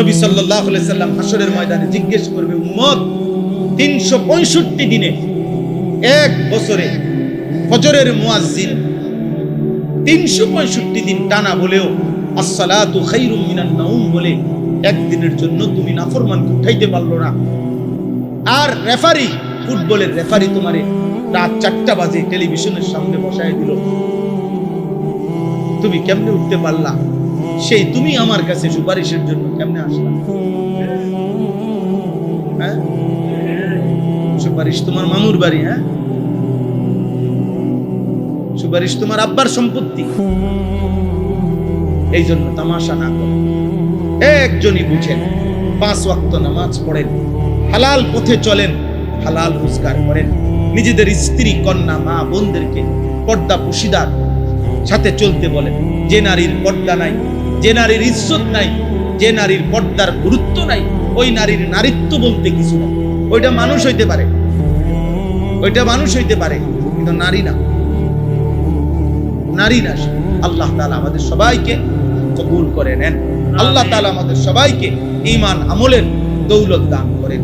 নবী সাল্লাল্লাহু আলাইহি সাল্লাম হাসরের ময়দানে জিজ্ঞেস করবে, উম্মত 365 দিনে, এক বছরে ফজরের মুয়াজ্জিন 365 দিন টানা বলেও আসসালাতু খায়রুম মিনান নাউম বলে একদিনের জন্য তুমি নাফরমানকে উঠাইতে পারলো না। আর রেফারি, ফুটবলের রেফারি তোমারে রাত 4টা বাজে টেলিভিশনের সামনে বসায় দিল, তুমি কেমনে উঠতে পারলা? সেই তুমি আমার কাছে সুপারিশের জন্য কেমনে আসলা? হ্যাঁ, সুপারিশ তোমার মামুর বাড়ি, হ্যাঁ, সুপারিশ তোমার আব্বার সম্পত্তি। এই জন্য তামাশা না করে একজনই বুঝেন, 5 ওয়াক্ত নামাজ পড়েন, হালাল পথে চলেন, হালাল রোজগার করেন, নিজেদের স্ত্রী, কন্যা, মা, বোনদেরকে পর্দা পুশিদার সাথে চলতে বলেন। যে নারীর পর্দা নাই, যে নারীর ইজ্জত নাই, যে নারীর পর্দার গুরুত্ব নাই, ওই নারীর নারীত্ব বলতে কিছু না। ওইটা মানুষ হইতে পারে, ওইটা মানুষ হইতে পারে, কিন্তু নারী না, নারী না। আল্লাহ তাআলা আমাদের সবাইকে কবুল করে নেন। আল্লাহ তাআলা আমাদের সবাইকে ঈমান আমলের দৌলত দান করেন।